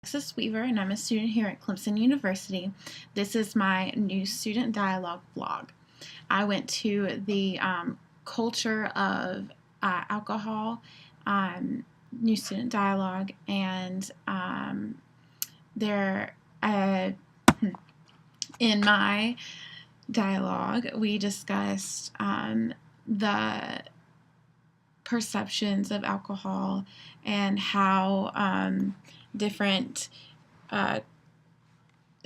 Alexis Weaver, and I'm a student here at Clemson University. This is my new student dialogue vlog. I went to the culture of alcohol, new student dialogue, and there, in my dialogue, we discussed the perceptions of alcohol and how different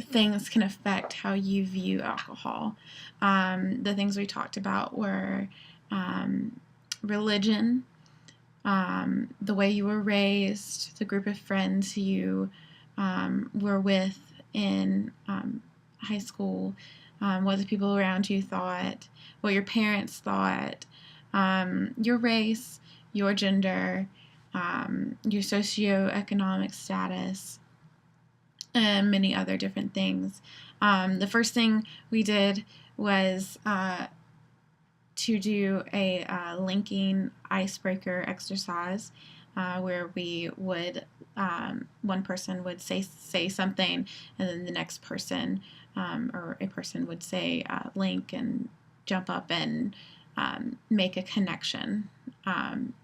things can affect how you view alcohol. The things we talked about were religion, the way you were raised, the group of friends you were with in high school, what the people around you thought, what your parents thought, your race, your gender, your socioeconomic status, and many other different things. The first thing we did was to do a linking icebreaker exercise where we would, one person would say something, and then the next person or a person would say link and jump up and make a connection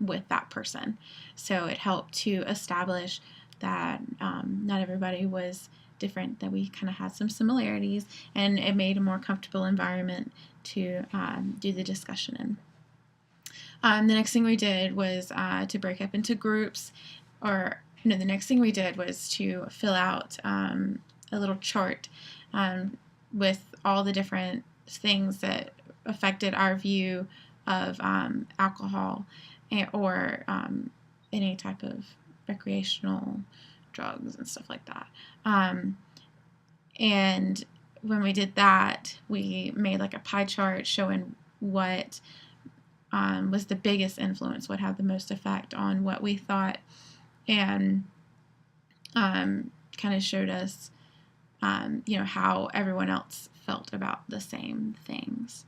with that person. So it helped to establish that not everybody was different, that we kind of had some similarities, and it made a more comfortable environment to do the discussion in. The next thing we did was to break up into groups, or no, the next thing we did was to fill out a little chart with all the different things that affected our view of alcohol or any type of recreational drugs and stuff like that. And when we did that, we made like a pie chart showing what was the biggest influence, what had the most effect on what we thought, and kind of showed us, how everyone else felt about the same things.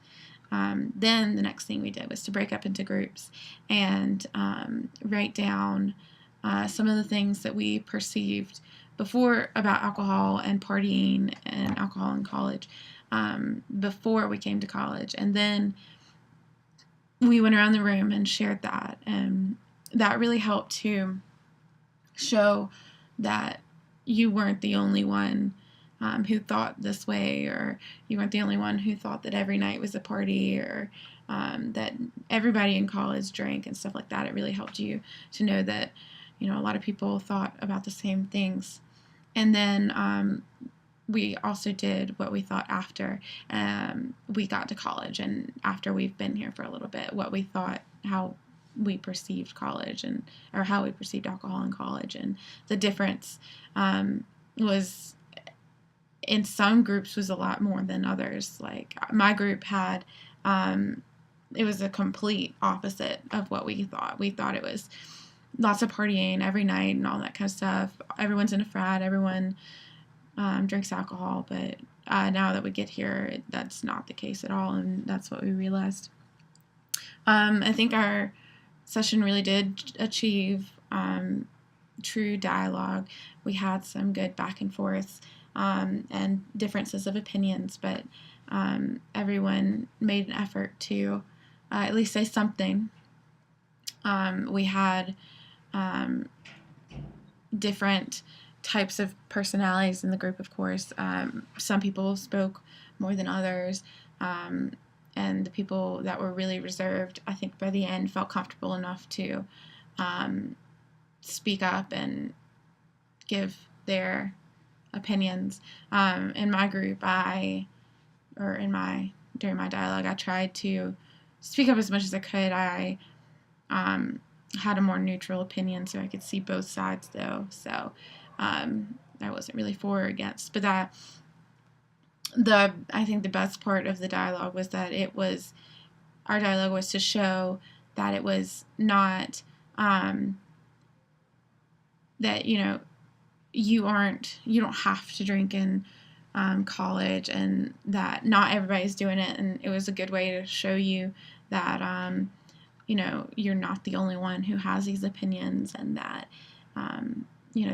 Then the next thing we did was to break up into groups and write down some of the things that we perceived before about alcohol and partying and alcohol in college before we came to college. And then we went around the room and shared that. And that really helped to show that you weren't the only one who thought this way, or you weren't the only one who thought that every night was a party, or that everybody in college drank and stuff like that. It really helped you to know that, a lot of people thought about the same things. And then we also did what we thought after we got to college, and after we've been here for a little bit, what we thought, how we perceived college, or how we perceived alcohol in college. And the difference was, in some groups, was a lot more than others. Like my group had, it was a complete opposite of what we thought. We thought it was lots of partying every night and all that kind of stuff. Everyone's in a frat, everyone drinks alcohol, but now that we get here, that's not the case at all, and that's what we realized. I think our session really did achieve true dialogue. We had some good back and forths and differences of opinions, but everyone made an effort to at least say something. We had different types of personalities in the group, of course. Some people spoke more than others, and the people that were really reserved, I think by the end, felt comfortable enough to speak up and give their opinions. In my group, during my dialogue, I tried to speak up as much as I could. I had a more neutral opinion, so I could see both sides, though. So I wasn't really for or against. But I think the best part of the dialogue was that our dialogue was to show that it was not that you don't have to drink in college, and that not everybody's doing it. And it was a good way to show you that you're not the only one who has these opinions, and that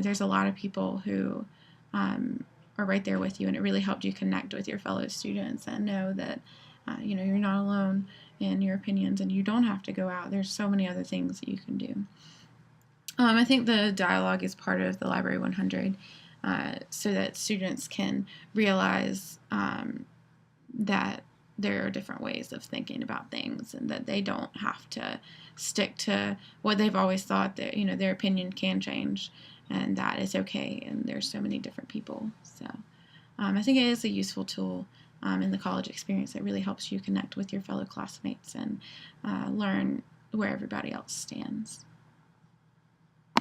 there's a lot of people who are right there with you, and it really helped you connect with your fellow students and know that you're not alone in your opinions, and you don't have to go out. There's so many other things that you can do. I think the dialogue is part of the Library 100, so that students can realize that there are different ways of thinking about things, and that they don't have to stick to what they've always thought. That their opinion can change, and that is okay. And there's so many different people. So I think it is a useful tool in the college experience that really helps you connect with your fellow classmates and learn where everybody else stands.